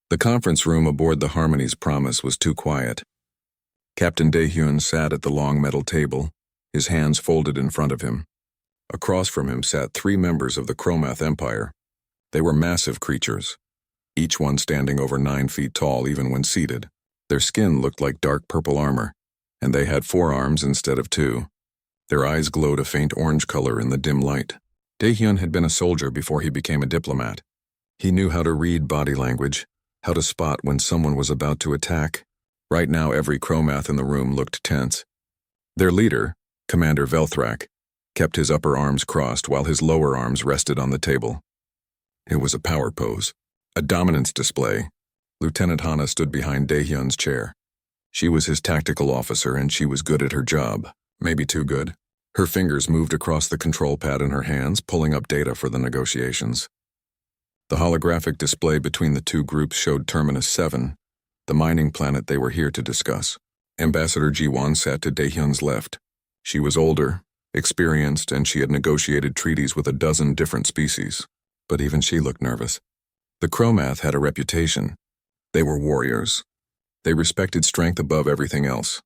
The conference room aboard the Harmony's Promise was too quiet. Captain Daehyun sat at the long metal table, his hands folded in front of him. Across from him sat 3 members of the Chromath Empire. They were massive creatures, each one standing over 9 feet tall even when seated. Their skin looked like dark purple armor, and they had 4 arms instead of 2. Their eyes glowed a faint orange color in the dim light. Daehyun had been a soldier before he became a diplomat. He knew how to read body language, how to spot when someone was about to attack. Right now every Chromath in the room looked tense. Their leader, Commander Velthrak, kept his upper arms crossed while his lower arms rested on the table. It was a power pose, a dominance display. Lieutenant Hana stood behind Daehyun's chair. She was his tactical officer and she was good at her job, maybe too good. Her fingers moved across the control pad in her hands, pulling up data for the negotiations. The holographic display between the 2 groups showed Terminus 7, the mining planet they were here to discuss. Ambassador Ji-won sat to Daehyun's left. She was older, experienced, and she had negotiated treaties with a dozen different species. But even she looked nervous. The Chromath had a reputation. They were warriors. They respected strength above everything else.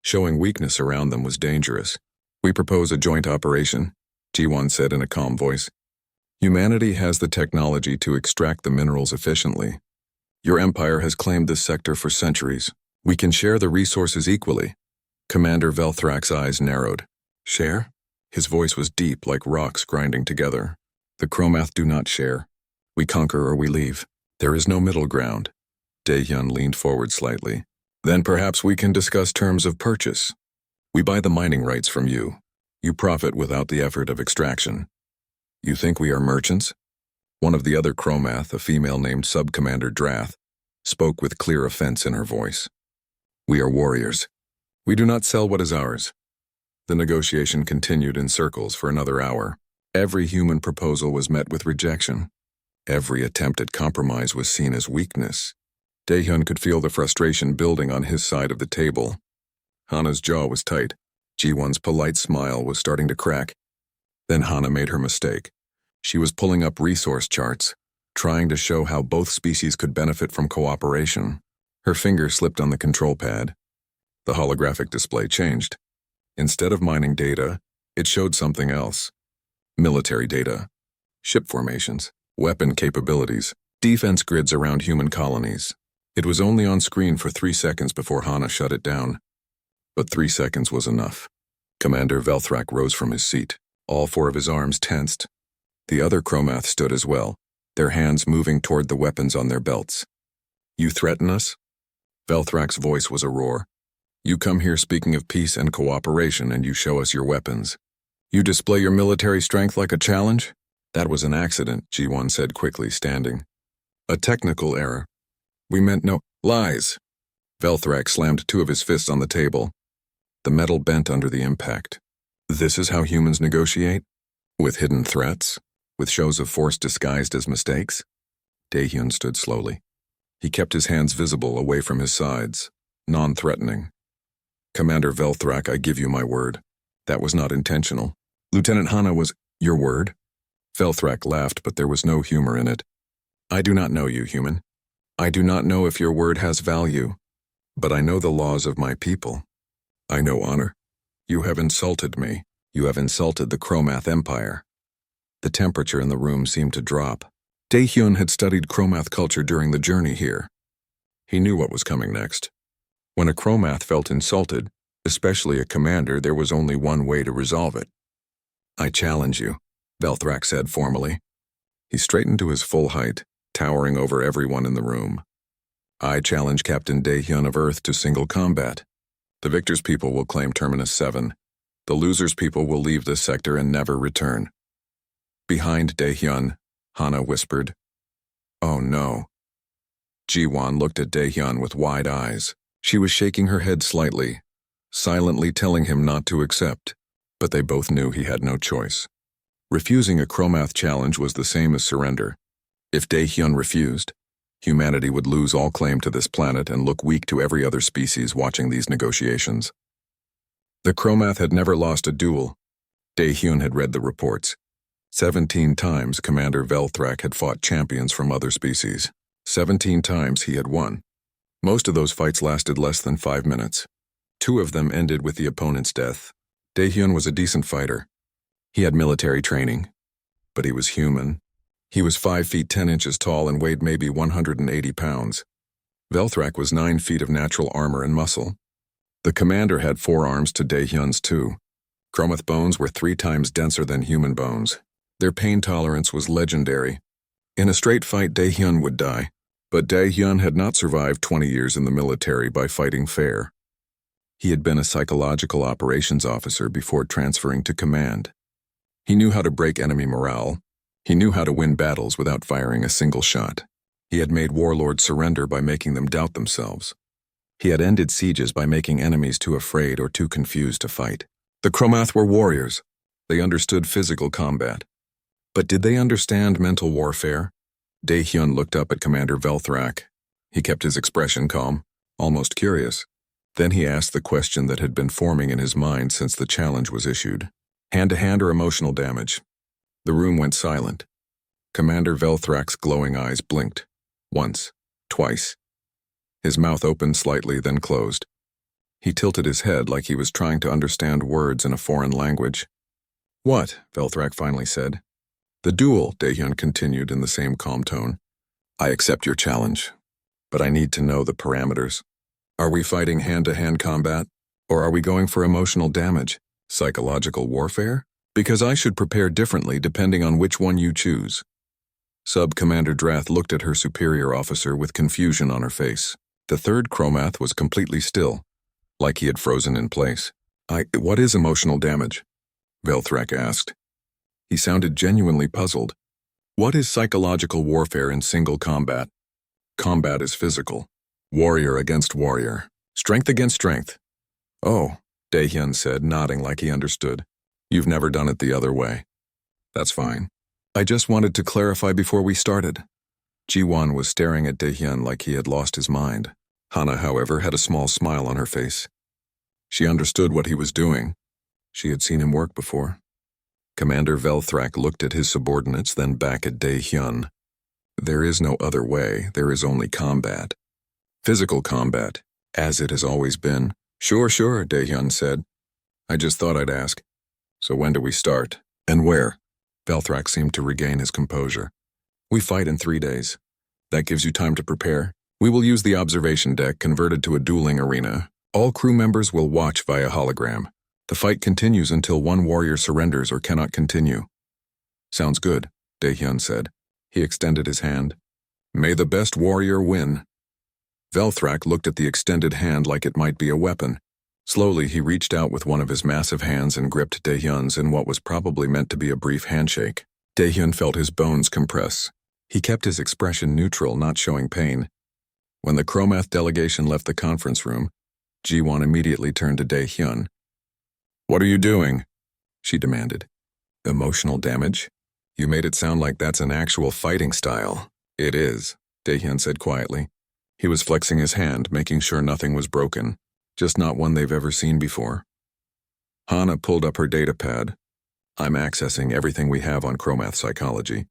Showing weakness around them was dangerous. "We propose a joint operation," Ji-won said in a calm voice. "Humanity has the technology to extract the minerals efficiently. Your empire has claimed this sector for centuries. We can share the resources equally." Commander Velthrak's eyes narrowed. "Share?" His voice was deep, like rocks grinding together. "The Chromath do not share. We conquer or we leave. There is no middle ground." Daehyun leaned forward slightly. "Then perhaps we can discuss terms of purchase. We buy the mining rights from you. You profit without the effort of extraction. You think we are merchants?" One of the other Chromath, a female named Sub-Commander Drath, spoke with clear offense in her voice. "We are warriors. We do not sell what is ours." The negotiation continued in circles for another hour. Every human proposal was met with rejection. Every attempt at compromise was seen as weakness. Daehyun could feel the frustration building on his side of the table. Hana's jaw was tight. Ji-won's polite smile was starting to crack. Then Hana made her mistake. She was pulling up resource charts, trying to show how both species could benefit from cooperation. Her finger slipped on the control pad. The holographic display changed. Instead of mining data, it showed something else. Military data, ship formations, weapon capabilities, defense grids around human colonies. It was only on screen for 3 seconds before Hana shut it down. But 3 seconds was enough. Commander Velthrak rose from his seat, all 4 of his arms tensed. The other Chromath stood as well, their hands moving toward the weapons on their belts. "You threaten us?" Velthrak's voice was a roar. "You come here speaking of peace and cooperation, and you show us your weapons. You display your military strength like a challenge?" "That was an accident," Ji-won said quickly, standing. "A technical error. We meant no—" "Lies!" Velthrak slammed 2 of his fists on the table. The metal bent under the impact. "This is how humans negotiate? With hidden threats? With shows of force disguised as mistakes?" Daehyun stood slowly. He kept his hands visible away from his sides, non-threatening. "Commander Velthrak, I give you my word. That was not intentional. Lieutenant Hana was—" "Your word?" Velthrak laughed, but there was no humor in it. "I do not know you, human. I do not know if your word has value, but I know the laws of my people. I know honor. You have insulted me. You have insulted the Chromath Empire." The temperature in the room seemed to drop. Daehyun had studied Chromath culture during the journey here. He knew what was coming next. When a Chromath felt insulted, especially a commander, there was only one way to resolve it. "I challenge you," Velthrak said formally. He straightened to his full height, towering over everyone in the room. "I challenge Captain Daehyun of Earth to single combat. The victor's people will claim Terminus 7. The loser's people will leave this sector and never return." Behind Daehyun, Hana whispered, "Oh no." Ji-won looked at Daehyun with wide eyes. She was shaking her head slightly, silently telling him not to accept, but they both knew he had no choice. Refusing a Chromath challenge was the same as surrender. If Daehyun refused, humanity would lose all claim to this planet and look weak to every other species watching these negotiations. The Chromath had never lost a duel. Daehyun had read the reports. 17 times Commander Velthrak had fought champions from other species. 17 times he had won. Most of those fights lasted less than 5 minutes. 2 of them ended with the opponent's death. Daehyun was a decent fighter. He had military training, but he was human. He was 5 feet 10 inches tall and weighed maybe 180 pounds. Velthrak was 9 feet of natural armor and muscle. The commander had 4 arms to Daehyun's 2. Chromath bones were 3 times denser than human bones. Their pain tolerance was legendary. In a straight fight, Daehyun would die, but Daehyun had not survived 20 years in the military by fighting fair. He had been a psychological operations officer before transferring to command. He knew how to break enemy morale. He knew how to win battles without firing a single shot. He had made warlords surrender by making them doubt themselves. He had ended sieges by making enemies too afraid or too confused to fight. The Chromath were warriors. They understood physical combat. But did they understand mental warfare? Daehyun looked up at Commander Velthrak. He kept his expression calm, almost curious. Then he asked the question that had been forming in his mind since the challenge was issued. Hand-to-hand or emotional damage? The room went silent. Commander Velthrak's glowing eyes blinked. Once, twice. His mouth opened slightly, then closed. He tilted his head like he was trying to understand words in a foreign language. What? Velthrak finally said. The duel, Daehyun continued in the same calm tone. I accept your challenge, but I need to know the parameters. Are we fighting hand-to-hand combat, or are we going for emotional damage, psychological warfare? Because I should prepare differently depending on which one you choose. Sub-Commander Drath looked at her superior officer with confusion on her face. The third Chromath was completely still, like he had frozen in place. What is emotional damage? Velthrak asked. He sounded genuinely puzzled. What is psychological warfare in single combat? Combat is physical. Warrior against warrior. Strength against strength. Oh, Daehyun said, nodding like he understood. You've never done it the other way. That's fine. I just wanted to clarify before we started. Ji-won was staring at Daehyun like he had lost his mind. Hana, however, had a small smile on her face. She understood what he was doing. She had seen him work before. Commander Velthrak looked at his subordinates, then back at Daehyun. There is no other way. There is only combat. Physical combat, as it has always been. Sure, Daehyun said. I just thought I'd ask. So when do we start? And where? Velthrak seemed to regain his composure. We fight in 3 days. That gives you time to prepare. We will use the observation deck converted to a dueling arena. All crew members will watch via hologram. The fight continues until one warrior surrenders or cannot continue. Sounds good, Daehyun said. He extended his hand. May the best warrior win. Velthrak looked at the extended hand like it might be a weapon. Slowly, he reached out with one of his massive hands and gripped Daehyun's in what was probably meant to be a brief handshake. Daehyun felt his bones compress. He kept his expression neutral, not showing pain. When the Chromath delegation left the conference room, Ji-won immediately turned to Daehyun. What are you doing? She demanded. Emotional damage? You made it sound like that's an actual fighting style. It is, Daehyun said quietly. He was flexing his hand, making sure nothing was broken, just not one they've ever seen before. Hana pulled up her datapad. I'm accessing everything we have on Chromath psychology.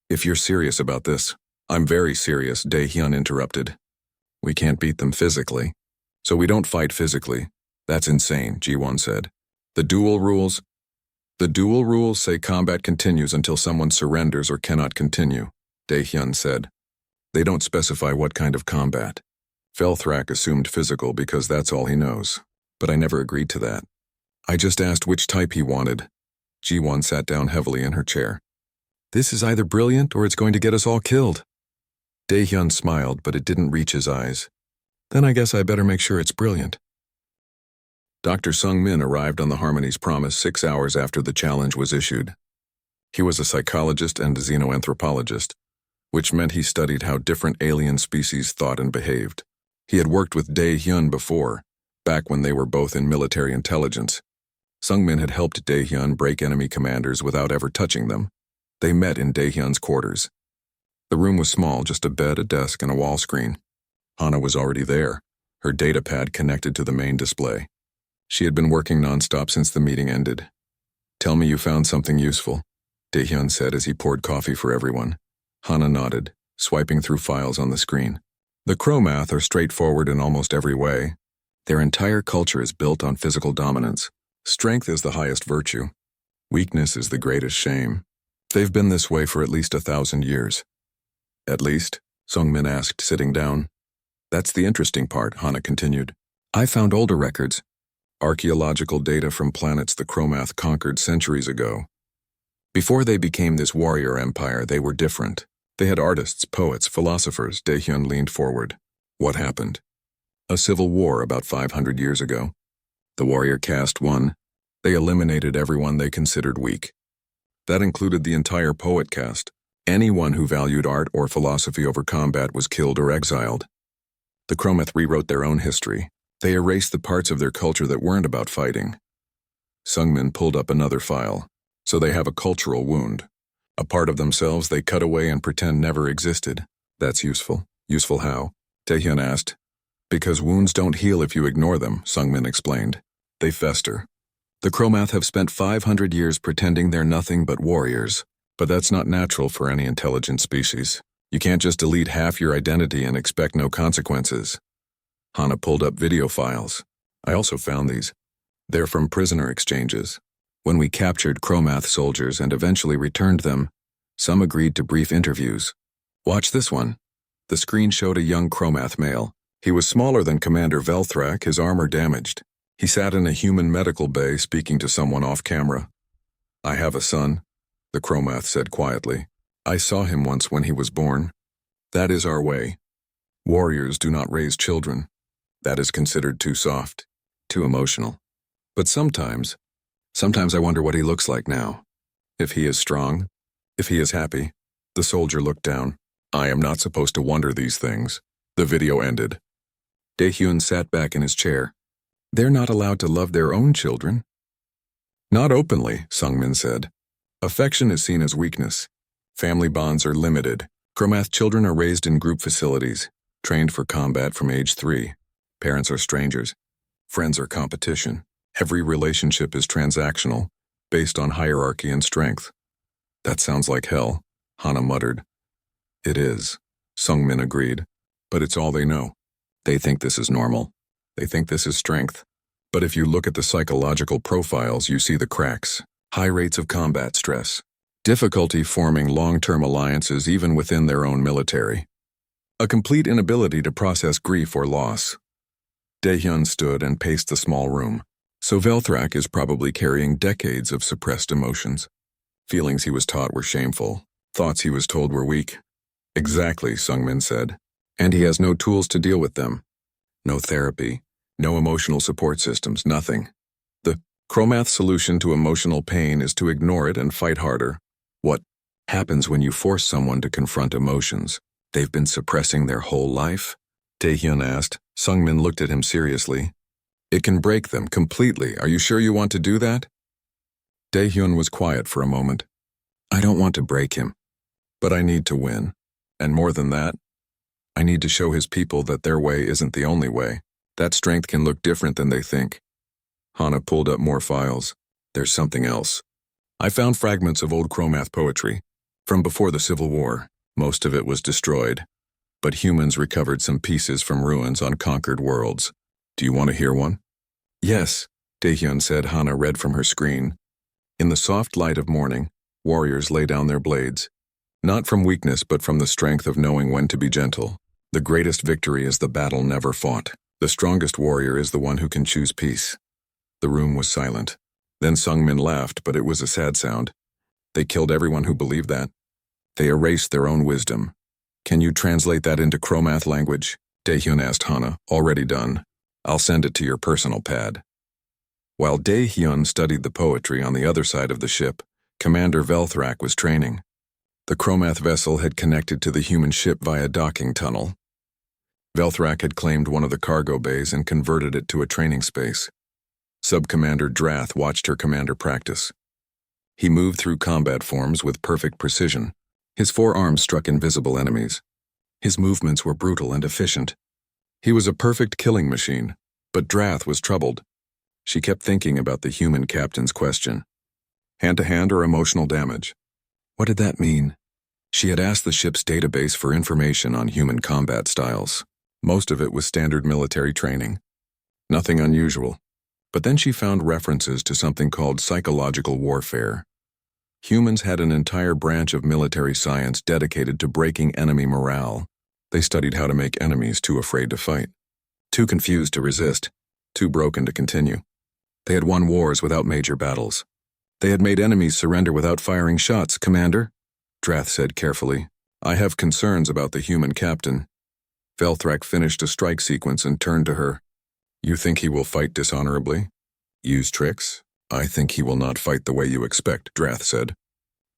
If you're serious about this, I'm very serious, Daehyun interrupted. We can't beat them physically. So we don't fight physically. That's insane, Ji-won said. The duel rules say combat continues until someone surrenders or cannot continue, Daehyun said. They don't specify what kind of combat. Velthrak assumed physical because that's all he knows, but I never agreed to that. I just asked which type he wanted. Ji-won sat down heavily in her chair. This is either brilliant or it's going to get us all killed. Daehyun smiled, but it didn't reach his eyes. Then I guess I better make sure it's brilliant. Dr. Sung-min arrived on the Harmony's Promise 6 hours after the challenge was issued. He was a psychologist and a xenoanthropologist, which meant he studied how different alien species thought and behaved. He had worked with Daehyun before, back when they were both in military intelligence. Sung-min had helped Daehyun break enemy commanders without ever touching them. They met in Daehyun's quarters. The room was small, just a bed, a desk, and a wall screen. Hana was already there, her datapad connected to the main display. She had been working nonstop since the meeting ended. Tell me you found something useful, Daehyun said as he poured coffee for everyone. Hana nodded. swiping through files on the screen. The Chromath are straightforward in almost every way. Their entire culture is built on physical dominance. Strength is the highest virtue. Weakness is the greatest shame. They've been this way for at least 1,000 years. At least, Sungmin asked, sitting down. That's the interesting part, Hana continued. I found older records. Archaeological data from planets the Chromath conquered centuries ago. Before they became this warrior empire, they were different. They had artists, poets, philosophers. Daehyun leaned forward. What happened? A civil war about 500 years ago. The warrior caste won. They eliminated everyone they considered weak. That included the entire poet caste. Anyone who valued art or philosophy over combat was killed or exiled. The Chromath rewrote their own history. They erased the parts of their culture that weren't about fighting. Sungmin pulled up another file. So they have a cultural wound. A part of themselves they cut away and pretend never existed. That's useful. Useful how? Daehyun asked. Because wounds don't heal if you ignore them, Sungmin explained. They fester. The Chromath have spent 500 years pretending they're nothing but warriors. But that's not natural for any intelligent species. You can't just delete half your identity and expect no consequences. Hana pulled up video files. I also found these. They're from prisoner exchanges. When we captured Chromath soldiers and eventually returned them, some agreed to brief interviews. Watch this one. The screen showed a young Chromath male. He was smaller than Commander Velthrak, his armor damaged. He sat in a human medical bay speaking to someone off camera. I have a son, the Chromath said quietly. I saw him once when he was born. That is our way. Warriors do not raise children. That is considered too soft, too emotional. But sometimes I wonder what he looks like now. If he is strong, if he is happy. The soldier looked down. I am not supposed to wonder these things. The video ended. Daehyun sat back in his chair. They're not allowed to love their own children. Not openly, Sungmin said. Affection is seen as weakness. Family bonds are limited. Chromath children are raised in group facilities, trained for combat from age 3. Parents are strangers. Friends are competition. Every relationship is transactional, based on hierarchy and strength. That sounds like hell, Hana muttered. It is, Sungmin agreed. But it's all they know. They think this is normal. They think this is strength. But if you look at the psychological profiles, you see the cracks. High rates of combat stress. Difficulty forming long-term alliances even within their own military. A complete inability to process grief or loss. Daehyun stood and paced the small room. So Velthrak is probably carrying decades of suppressed emotions. Feelings he was taught were shameful. Thoughts he was told were weak. Exactly, Sungmin said. And he has no tools to deal with them. No therapy. No emotional support systems, nothing. The Chromath solution to emotional pain is to ignore it and fight harder. What happens when you force someone to confront emotions? They've been suppressing their whole life? Daehyun asked. Sungmin looked at him seriously. It can break them completely. Are you sure you want to do that? Daehyun was quiet for a moment. I don't want to break him. But I need to win. And more than that, I need to show his people that their way isn't the only way. That strength can look different than they think. Hana pulled up more files. There's something else. I found fragments of old Chromath poetry. From before the Civil War. Most of it was destroyed. But humans recovered some pieces from ruins on conquered worlds. Do you want to hear one? Yes, Daehyun said. Hana read from her screen. In the soft light of morning, warriors lay down their blades. Not from weakness, but from the strength of knowing when to be gentle. The greatest victory is the battle never fought. The strongest warrior is the one who can choose peace. The room was silent. Then Sungmin laughed, but it was a sad sound. They killed everyone who believed that. They erased their own wisdom. Can you translate that into Chromath language? Daehyun asked Hana. Already done. I'll send it to your personal pad. While Daehyun studied the poetry on the other side of the ship, Commander Velthrak was training. The Chromath vessel had connected to the human ship via docking tunnel. Velthrak had claimed one of the cargo bays and converted it to a training space. Sub-Commander Drath watched her commander practice. He moved through combat forms with perfect precision. His forearms struck invisible enemies. His movements were brutal and efficient. He was a perfect killing machine, but Drath was troubled. She kept thinking about the human captain's question. Hand-to-hand or emotional damage? What did that mean? She had asked the ship's database for information on human combat styles. Most of it was standard military training. Nothing unusual. But then she found references to something called psychological warfare. Humans had an entire branch of military science dedicated to breaking enemy morale. They studied how to make enemies too afraid to fight, too confused to resist, too broken to continue. They had won wars without major battles. They had made enemies surrender without firing shots, Commander, Drath said carefully. I have concerns about the human captain. Velthrak finished a strike sequence and turned to her. You think he will fight dishonorably? Use tricks? I think he will not fight the way you expect, Drath said.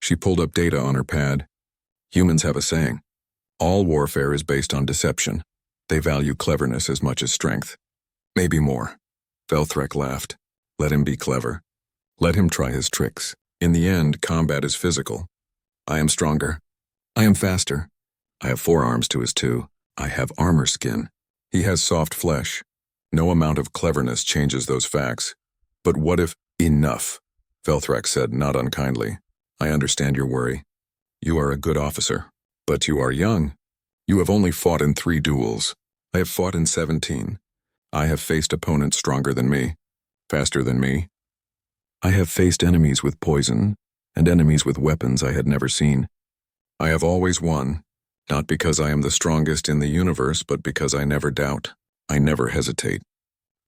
She pulled up data on her pad. Humans have a saying. All warfare is based on deception. They value cleverness as much as strength. Maybe more. Velthrak laughed. Let him be clever. Let him try his tricks. In the end, combat is physical. I am stronger. I am faster. I have 4 arms to his 2. I have armor skin. He has soft flesh. No amount of cleverness changes those facts. But what if— Enough, Velthrak said, not unkindly. I understand your worry. You are a good officer. But you are young. You have only fought in 3 duels. I have fought in 17. I have faced opponents stronger than me, faster than me. I have faced enemies with poison, and enemies with weapons I had never seen. I have always won, not because I am the strongest in the universe, but because I never doubt. I never hesitate.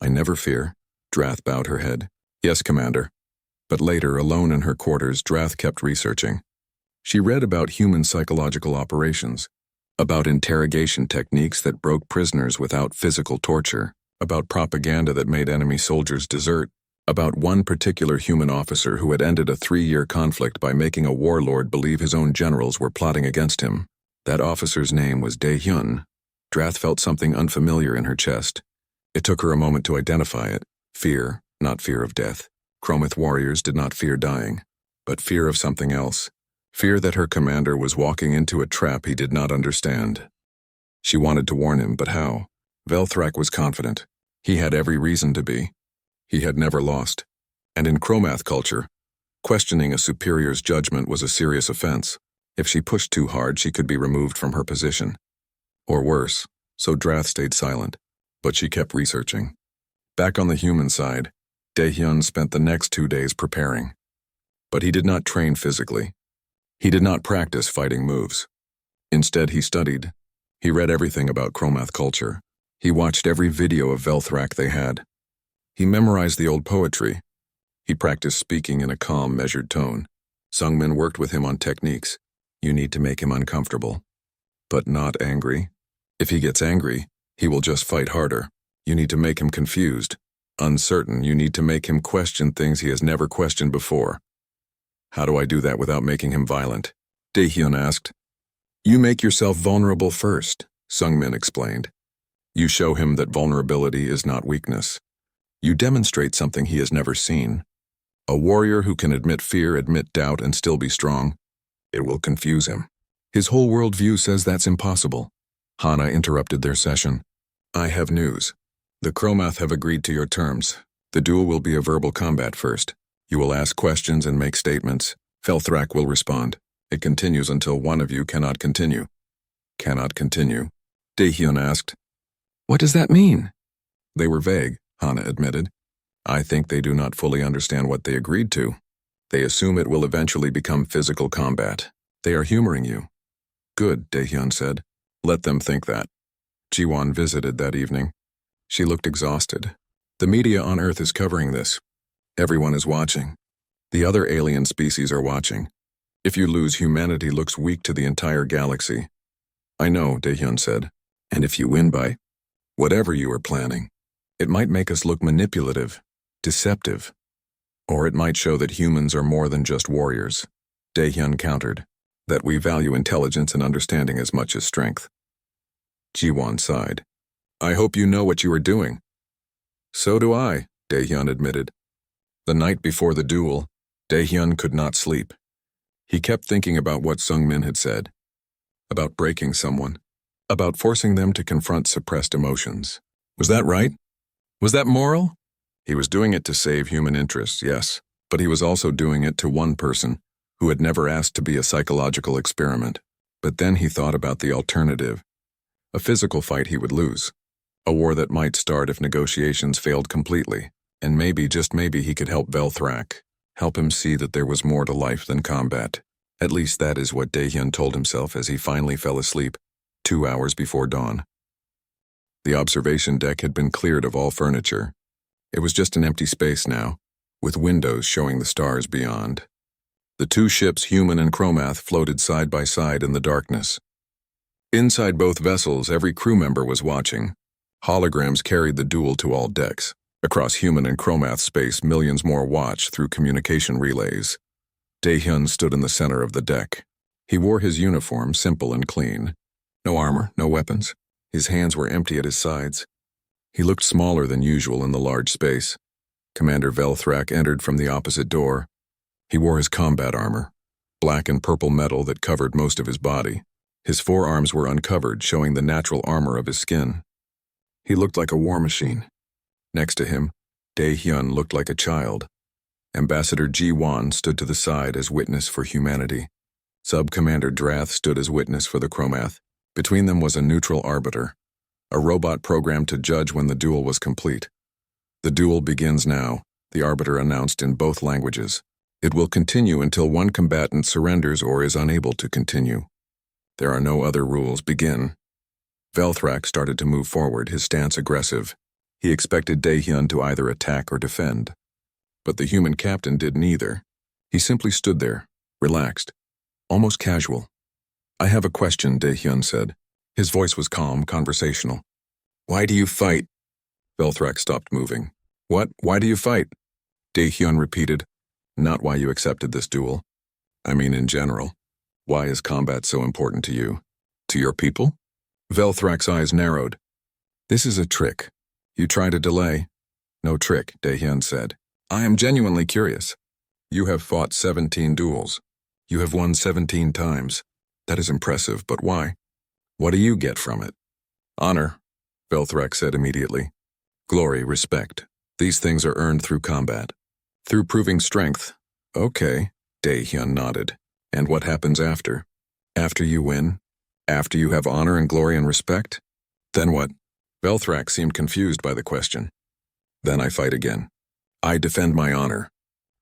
I never fear. Drath bowed her head. Yes, Commander. But later, alone in her quarters, Drath kept researching. She read about human psychological operations, about interrogation techniques that broke prisoners without physical torture, about propaganda that made enemy soldiers desert, about one particular human officer who had ended a 3-year conflict by making a warlord believe his own generals were plotting against him. That officer's name was Dae-hyun. Drath felt something unfamiliar in her chest. It took her a moment to identify it. Fear, not fear of death. Chromith warriors did not fear dying, but fear of something else. Fear that her commander was walking into a trap he did not understand. She wanted to warn him, but how? Velthrak was confident. He had every reason to be. He had never lost. And in Chromath culture, questioning a superior's judgment was a serious offense. If she pushed too hard, she could be removed from her position. Or worse, so Drath stayed silent. But she kept researching. Back on the human side, Dae-hyun spent the next 2 days preparing. But he did not train physically. He did not practice fighting moves. Instead, he studied. He read everything about Chromath culture. He watched every video of Velthrak they had. He memorized the old poetry. He practiced speaking in a calm, measured tone. Sungmin worked with him on techniques. You need to make him uncomfortable, but not angry. If he gets angry, he will just fight harder. You need to make him confused, uncertain. You need to make him question things he has never questioned before. How do I do that without making him violent? Dae-hyun asked. You make yourself vulnerable first, Sungmin explained. You show him that vulnerability is not weakness. You demonstrate something he has never seen. A warrior who can admit fear, admit doubt, and still be strong. It will confuse him. His whole worldview says that's impossible. Hana interrupted their session. I have news. The Chromath have agreed to your terms. The duel will be a verbal combat first. You will ask questions and make statements. Velthrak will respond. It continues until one of you cannot continue. Cannot continue? Dae-hyun asked. What does that mean? They were vague, Hana admitted. I think they do not fully understand what they agreed to. They assume it will eventually become physical combat. They are humoring you. Good, Dae-hyun said. Let them think that. Ji-won visited that evening. She looked exhausted. The media on Earth is covering this. Everyone is watching. The other alien species are watching. If you lose, humanity looks weak to the entire galaxy. I know, Dae-hyun said. And if you win by whatever you are planning, it might make us look manipulative, deceptive. Or it might show that humans are more than just warriors. Dae-hyun countered. That we value intelligence and understanding as much as strength. Ji-won sighed. I hope you know what you are doing. So do I, Dae-hyun admitted. The night before the duel, Dae-hyun could not sleep. He kept thinking about what Sungmin had said. About breaking someone. About forcing them to confront suppressed emotions. Was that right? Was that moral? He was doing it to save human interests, yes, but he was also doing it to one person who had never asked to be a psychological experiment. But then he thought about the alternative. A physical fight he would lose. A war that might start if negotiations failed completely. And maybe, just maybe, he could help Velthrak. Help him see that there was more to life than combat. At least that is what Daehyun told himself as he finally fell asleep, 2 hours before dawn. The observation deck had been cleared of all furniture. It was just an empty space now, with windows showing the stars beyond. The two ships, Human and Chromath, floated side by side in the darkness. Inside both vessels, every crew member was watching. Holograms carried the duel to all decks. Across Human and Chromath space, millions more watched through communication relays. Daehyun stood in the center of the deck. He wore his uniform, simple and clean. No armor, no weapons. His hands were empty at his sides. He looked smaller than usual in the large space. Commander Velthrak entered from the opposite door. He wore his combat armor, black and purple metal that covered most of his body. His forearms were uncovered, showing the natural armor of his skin. He looked like a war machine. Next to him, Daehyun looked like a child. Ambassador Ji-won stood to the side as witness for humanity. Sub-Commander Drath stood as witness for the Chromath. Between them was a neutral arbiter, a robot programmed to judge when the duel was complete. The duel begins now, the arbiter announced in both languages. It will continue until one combatant surrenders or is unable to continue. There are no other rules. Begin. Velthrak started to move forward, his stance aggressive. He expected Daehyun to either attack or defend. But the human captain did neither. He simply stood there, relaxed, almost casual. "I have a question," Daehyun said. His voice was calm, conversational. "Why do you fight?" Velthrak stopped moving. "What? Why do you fight?" Daehyun repeated. "Not why you accepted this duel. I mean in general. Why is combat so important to you? To your people?" Velthrak's eyes narrowed. "This is a trick. You try to delay." "No trick," Daehyun said. "I am genuinely curious. You have fought 17 duels. You have won 17 times. That is impressive, but why? What do you get from it?" "Honor," Velthrak said immediately. "Glory, respect. These things are earned through combat. Through proving strength." "Okay," Daehyun nodded. "And what happens after? After you win? After you have honor and glory and respect? Then what?" Velthrak seemed confused by the question. "Then I fight again. I defend my honor.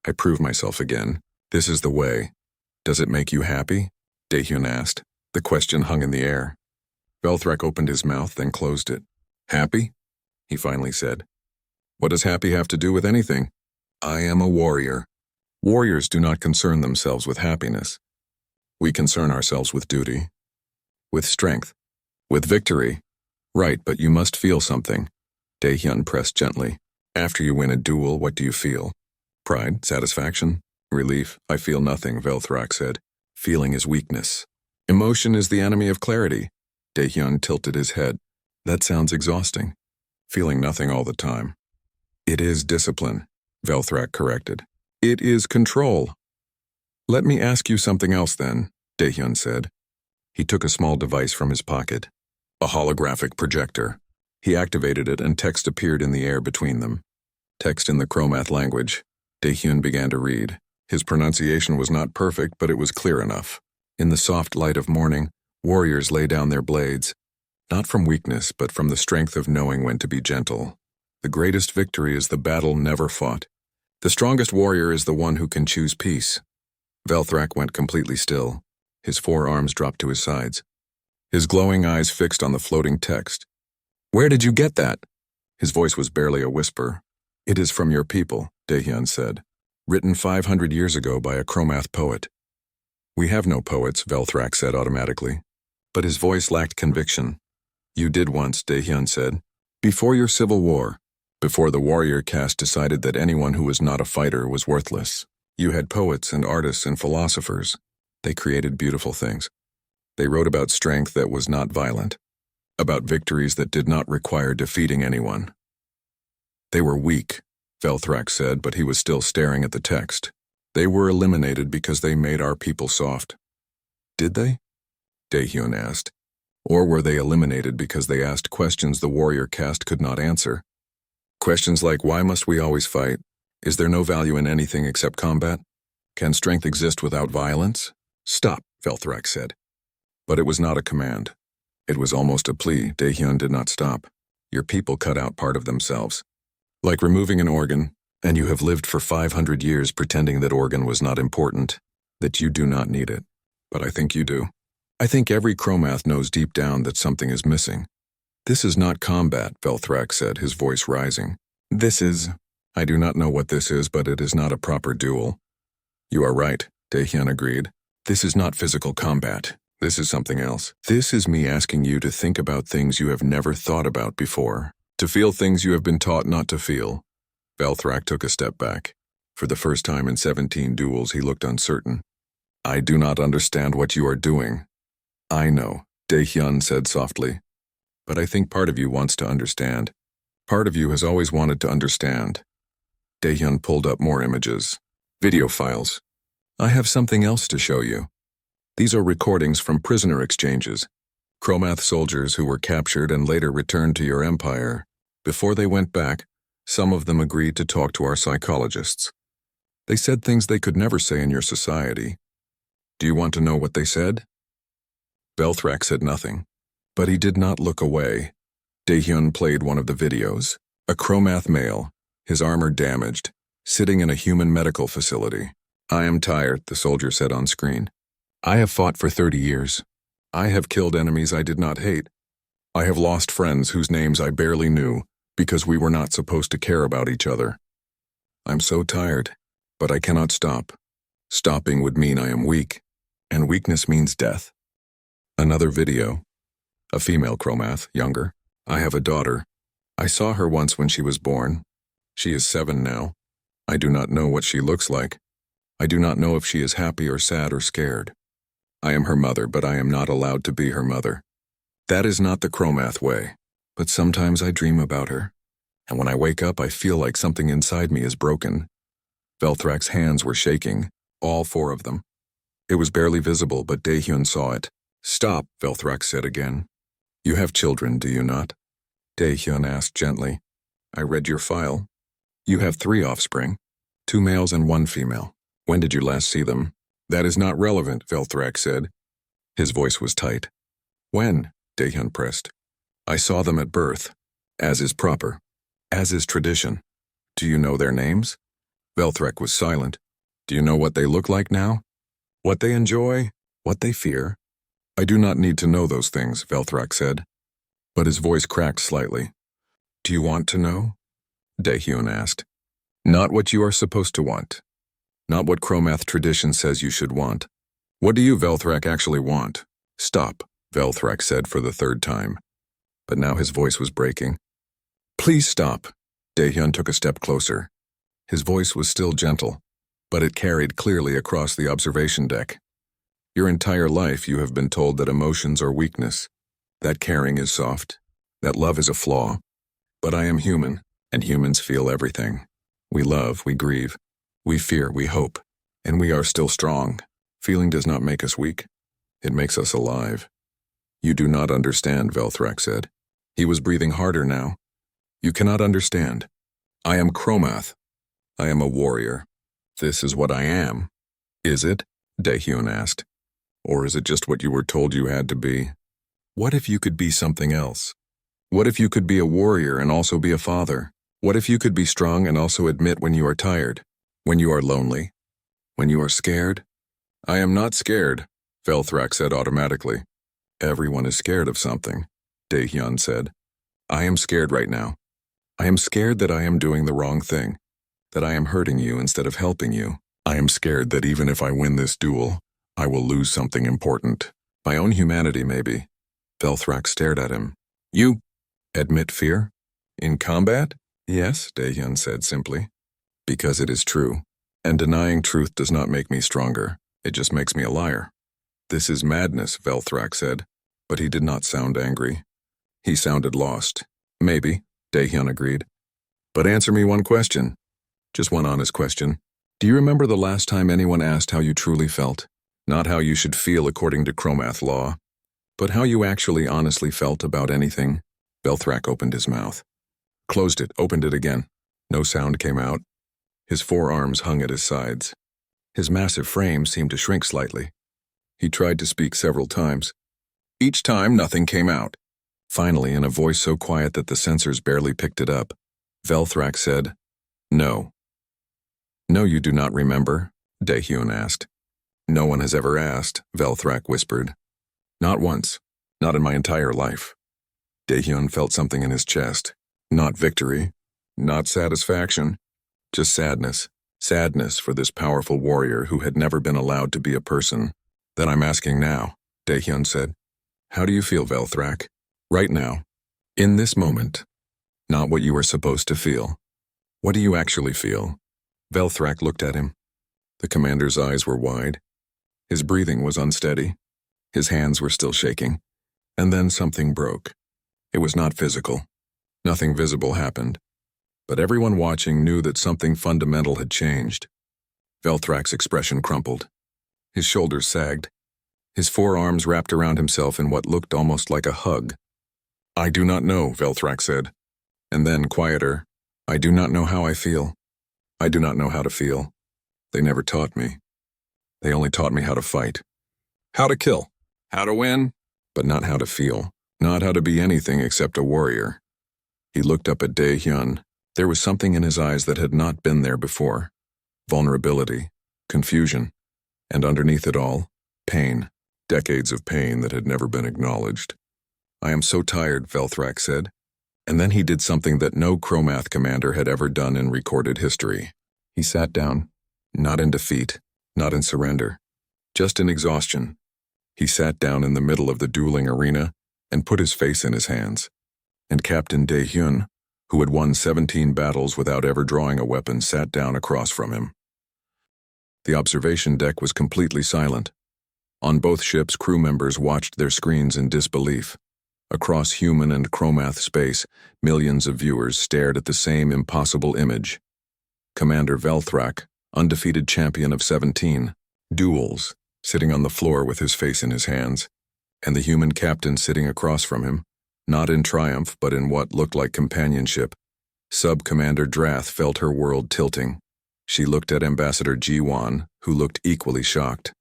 I prove myself again. This is the way. Does it make you happy?" Daehyun asked. The question hung in the air. Velthrak opened his mouth, then closed it. "Happy?" he finally said. "What does happy have to do with anything? I am a warrior. Warriors do not concern themselves with happiness. We concern ourselves with duty, with strength, with victory. Right, but you must feel something." Daehyun pressed gently. "After you win a duel, what do you feel? Pride? Satisfaction? Relief? I feel nothing," Velthrak said. "Feeling is weakness. Emotion is the enemy of clarity." Daehyun tilted his head. "That sounds exhausting. Feeling nothing all the time." "It is discipline," Velthrak corrected. "It is control." "Let me ask you something else then," Daehyun said. He took a small device from his pocket. A holographic projector. He activated it and text appeared in the air between them. Text in the Chromath language. Daehyun began to read. His pronunciation was not perfect, but it was clear enough. In the soft light of morning, warriors lay down their blades, not from weakness, but from the strength of knowing when to be gentle. The greatest victory is the battle never fought. The strongest warrior is the one who can choose peace. Velthrak went completely still. His forearms dropped to his sides. His glowing eyes fixed on the floating text. "Where did you get that?" His voice was barely a whisper. "It is from your people," Daehyun said. "Written 500 years ago by a Chromath poet." "We have no poets," Velthrak said automatically. But his voice lacked conviction. "You did once," Daehyun said. "Before your civil war. Before the warrior caste decided that anyone who was not a fighter was worthless. You had poets and artists and philosophers. They created beautiful things. They wrote about strength that was not violent, about victories that did not require defeating anyone." "They were weak," Velthrak said, but he was still staring at the text. "They were eliminated because they made our people soft." "Did they?" Daehyun asked. "Or were they eliminated because they asked questions the warrior caste could not answer? Questions like, why must we always fight? Is there no value in anything except combat? Can strength exist without violence?" "Stop," Velthrak said. But it was not a command. It was almost a plea. Daehyun did not stop. Your people cut out part of themselves. Like removing an organ, and you have lived for 500 years pretending that organ was not important, that you do not need it. But I think you do. I think every Chromath knows deep down that something is missing. This is not combat, Velthrak said, his voice rising. This is... I do not know what this is, but it is not a proper duel. You are right, Daehyun agreed. This is not physical combat. This is something else. This is me asking you to think about things you have never thought about before, to feel things you have been taught not to feel. Velthrak took a step back. For the first time in 17 duels, he looked uncertain. I do not understand what you are doing. I know, Daehyun said softly. But I think part of you wants to understand. Part of you has always wanted to understand. Daehyun pulled up more images. Video files. I have something else to show you. These are recordings from prisoner exchanges. Chromath soldiers who were captured and later returned to your empire. Before they went back, some of them agreed to talk to our psychologists. They said things they could never say in your society. Do you want to know what they said? Velthrak said nothing, but he did not look away. Daehyun played one of the videos. A Chromath male, his armor damaged, sitting in a human medical facility. I am tired, the soldier said on screen. I have fought for 30 years. I have killed enemies I did not hate. I have lost friends whose names I barely knew because we were not supposed to care about each other. I'm so tired, but I cannot stop. Stopping would mean I am weak, and weakness means death. Another video. A female Chromath, younger. I have a daughter. I saw her once when she was born. She is 7 now. I do not know what she looks like. I do not know if she is happy or sad or scared. I am her mother, but I am not allowed to be her mother. That is not the Chromath way, but sometimes I dream about her, and when I wake up I feel like something inside me is broken. Velthrak's hands were shaking, all 4 of them. It was barely visible, but Daehyun saw it. Stop, Velthrak said again. You have children, do you not? Daehyun asked gently. I read your file. You have 3 offspring, 2 males and 1 female. When did you last see them? That is not relevant, Velthrak said. His voice was tight. When? Daehyun pressed. I saw them at birth, as is proper, as is tradition. Do you know their names? Velthrak was silent. Do you know what they look like now? What they enjoy? What they fear? I do not need to know those things, Velthrak said. But his voice cracked slightly. Do you want to know? Daehyun asked. Not what you are supposed to want. Not what Chromath tradition says you should want. What do you, Velthrak, actually want? Stop, Velthrak said for the 3rd time. But now his voice was breaking. Please stop. Daehyun took a step closer. His voice was still gentle, but it carried clearly across the observation deck. Your entire life you have been told that emotions are weakness, that caring is soft, that love is a flaw. But I am human, and humans feel everything. We love, we grieve. We fear, we hope, and we are still strong. Feeling does not make us weak. It makes us alive. You do not understand, Velthrak said. He was breathing harder now. You cannot understand. I am Chromath. I am a warrior. This is what I am. Is it? Daehyun asked. Or is it just what you were told you had to be? What if you could be something else? What if you could be a warrior and also be a father? What if you could be strong and also admit when you are tired? When you are lonely? When you are scared? I am not scared, Velthrak said automatically. Everyone is scared of something, Daehyun said. I am scared right now. I am scared that I am doing the wrong thing, that I am hurting you instead of helping you. I am scared that even if I win this duel, I will lose something important. My own humanity, maybe. Velthrak stared at him. You admit fear? In combat? Yes, Daehyun said simply. Because it is true, and denying truth does not make me stronger, it just makes me a liar. This is madness, Velthrak said, but he did not sound angry. He sounded lost. Maybe, Daehyun agreed. But answer me one question. Just one honest question. Do you remember the last time anyone asked how you truly felt? Not how you should feel according to Chromath law, but how you actually honestly felt about anything? Velthrak opened his mouth. Closed it, opened it again. No sound came out. His forearms hung at his sides. His massive frame seemed to shrink slightly. He tried to speak several times. Each time, nothing came out. Finally, in a voice so quiet that the sensors barely picked it up, Velthrak said, "No." "No, you do not remember?" Daehyun asked. "No one has ever asked," Velthrak whispered. "Not once. Not in my entire life." Daehyun felt something in his chest. Not victory. Not satisfaction. Just sadness. Sadness for this powerful warrior who had never been allowed to be a person. "Then I'm asking now," Daehyun said. "How do you feel, Velthrak? Right now. In this moment. Not what you were supposed to feel. What do you actually feel?" Velthrak looked at him. The commander's eyes were wide. His breathing was unsteady. His hands were still shaking. And then something broke. It was not physical. Nothing visible happened. But everyone watching knew that something fundamental had changed. Velthrak's expression crumpled. His shoulders sagged. His forearms wrapped around himself in what looked almost like a hug. "I do not know," Velthrak said. And then, quieter, "I do not know how I feel. I do not know how to feel. They never taught me. They only taught me how to fight. How to kill. How to win. But not how to feel. Not how to be anything except a warrior." He looked up at Daehyun. There was something in his eyes that had not been there before. Vulnerability, confusion, and underneath it all, pain. Decades of pain that had never been acknowledged. "I am so tired," Velthrak said. And then he did something that no Chromath commander had ever done in recorded history. He sat down, not in defeat, not in surrender, just in exhaustion. He sat down in the middle of the dueling arena and put his face in his hands. And Captain Daehyun, who had won 17 battles without ever drawing a weapon, sat down across from him. The observation deck was completely silent. On both ships, crew members watched their screens in disbelief. Across human and Chromath space, millions of viewers stared at the same impossible image. Commander Velthrak, undefeated champion of 17 duels, sitting on the floor with his face in his hands, and the human captain sitting across from him, not in triumph but in what looked like companionship. Sub-Commander Drath felt her world tilting. She looked at Ambassador Ji-won, who looked equally shocked.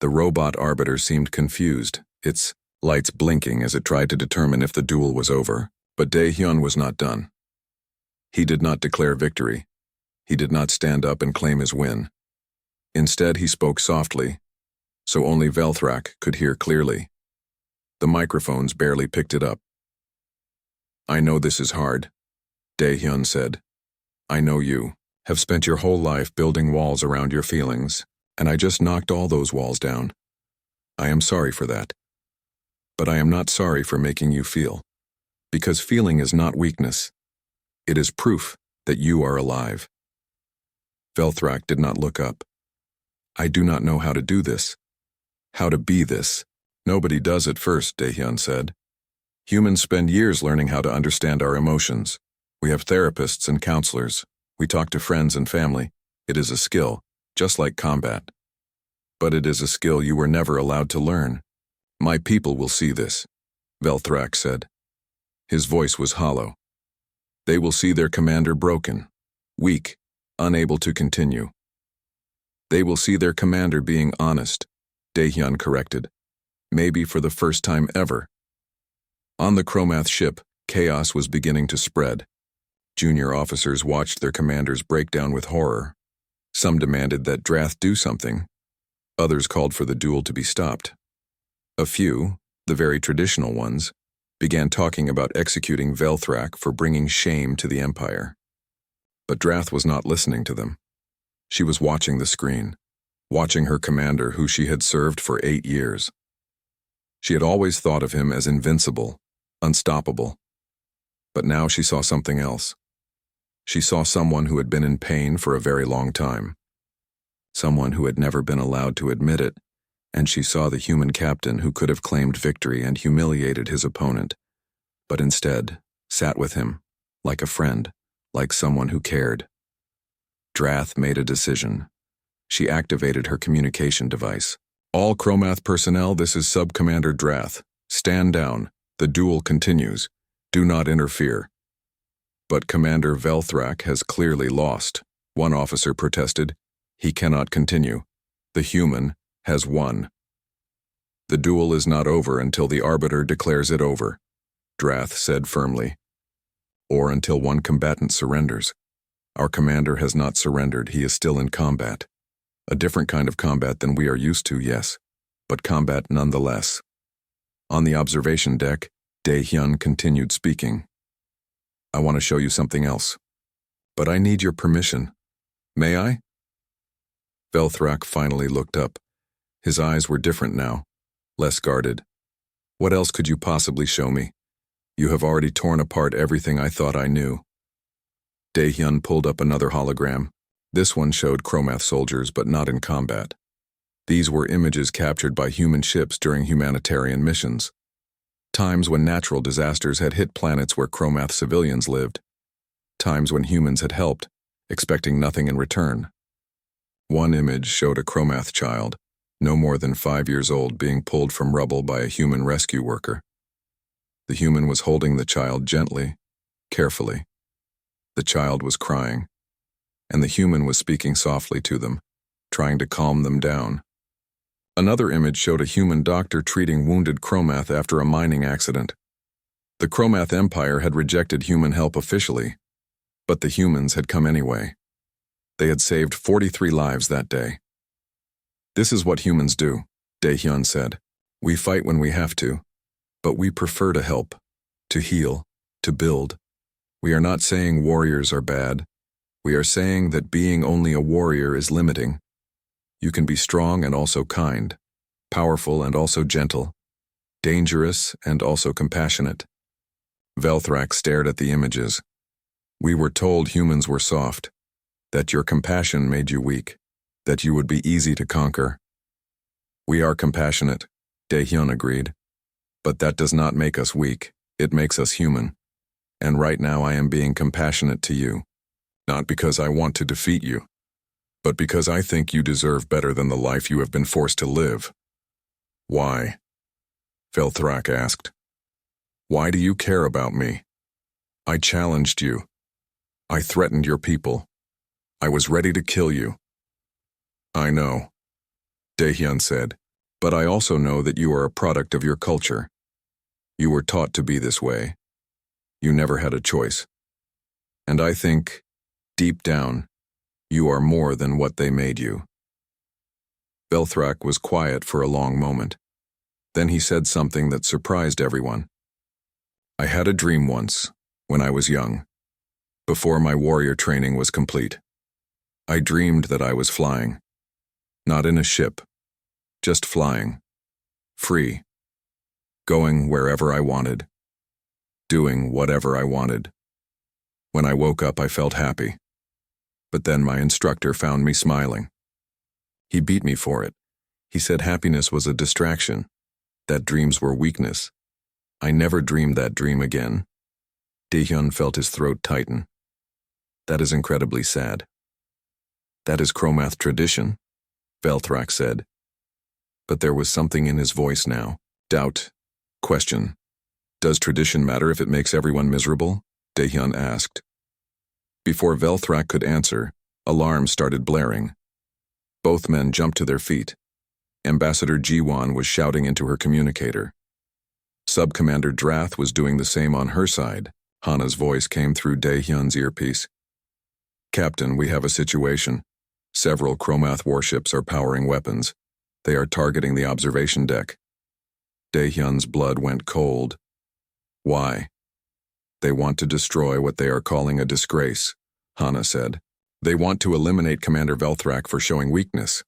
The robot arbiter seemed confused, its lights blinking as it tried to determine if the duel was over, but Daehyun was not done. He did not declare victory. He did not stand up and claim his win. Instead, he spoke softly, so only Velthrak could hear clearly. The microphones barely picked it up. "I know this is hard," Daehyun said. "I know you have spent your whole life building walls around your feelings, and I just knocked all those walls down. I am sorry for that. But I am not sorry for making you feel, because feeling is not weakness. It is proof that you are alive." Velthrak did not look up. "I do not know how to do this. How to be this. Nobody does at first," Daehyun said. "Humans spend years learning how to understand our emotions. We have therapists and counselors. We talk to friends and family. It is a skill, just like combat. But it is a skill you were never allowed to learn. My people will see this," Velthrak said. His voice was hollow. "They will see their commander broken, weak, unable to continue. They will see their commander being honest," Daehyun corrected. "Maybe for the first time ever." On the Chromath ship, chaos was beginning to spread. Junior officers watched their commanders break down with horror. Some demanded that Drath do something. Others called for the duel to be stopped. A few, the very traditional ones, began talking about executing Velthrak for bringing shame to the Empire. But Drath was not listening to them. She was watching the screen, watching her commander who she had served for 8 years. She had always thought of him as invincible, unstoppable. But now she saw something else. She saw someone who had been in pain for a very long time. Someone who had never been allowed to admit it, and she saw the human captain who could have claimed victory and humiliated his opponent, but instead sat with him, like a friend, like someone who cared. Drath made a decision. She activated her communication device. "All Chromath personnel, this is Sub-Commander Drath. Stand down. The duel continues. Do not interfere." "But Commander Velthrak has clearly lost," one officer protested. "He cannot continue. The human has won." The duel is not over until the Arbiter declares it over, Drath said firmly. Or until one combatant surrenders. Our commander has not surrendered, he is still in combat. A different kind of combat than we are used to, yes, but combat nonetheless. On the observation deck, Dae-hyun continued speaking. I want to show you something else. But I need your permission. May I? Velthrak finally looked up. His eyes were different now, less guarded. What else could you possibly show me? You have already torn apart everything I thought I knew. Dae-hyun pulled up another hologram. This one showed Chromath soldiers, but not in combat. These were images captured by human ships during humanitarian missions. Times when natural disasters had hit planets where Chromath civilians lived. Times when humans had helped, expecting nothing in return. One image showed a Chromath child, no more than 5 years old, being pulled from rubble by a human rescue worker. The human was holding the child gently, carefully. The child was crying, and the human was speaking softly to them, trying to calm them down. Another image showed a human doctor treating wounded Chromath after a mining accident. The Chromath Empire had rejected human help officially, but the humans had come anyway. They had saved 43 lives that day. This is what humans do, Dae-hyun said. We fight when we have to, but we prefer to help, to heal, to build. We are not saying warriors are bad. We are saying that being only a warrior is limiting. You can be strong and also kind, powerful and also gentle, dangerous and also compassionate. Velthrak stared at the images. We were told humans were soft, that your compassion made you weak, that you would be easy to conquer. We are compassionate, Dae-hyun agreed. But that does not make us weak, it makes us human. And right now I am being compassionate to you, not because I want to defeat you, but because I think you deserve better than the life you have been forced to live. Why? Velthrak asked. Why do you care about me? I challenged you. I threatened your people. I was ready to kill you. I know, Dae-hyun said, but I also know that you are a product of your culture. You were taught to be this way. You never had a choice. And I think, deep down, you are more than what they made you. Velthrak was quiet for a long moment. Then he said something that surprised everyone. I had a dream once, when I was young, before my warrior training was complete. I dreamed that I was flying. Not in a ship, just flying. Free. Going wherever I wanted. Doing whatever I wanted. When I woke up, I felt happy. But then my instructor found me smiling. He beat me for it. He said happiness was a distraction, that dreams were weakness. I never dreamed that dream again. Dae-hyun felt his throat tighten. That is incredibly sad. That is Chromath tradition, Velthrak said. But there was something in his voice now. Doubt. Question. Does tradition matter if it makes everyone miserable? Dae-hyun asked. Before Velthrak could answer, alarms started blaring. Both men jumped to their feet. Ambassador Ji-won was shouting into her communicator. Sub-Commander Drath was doing the same on her side. Hana's voice came through Dae-hyun's earpiece. Captain, we have a situation. Several Chromath warships are powering weapons. They are targeting the observation deck. Dae-hyun's blood went cold. Why? They want to destroy what they are calling a disgrace, Hana said. They want to eliminate Commander Velthrak for showing weakness,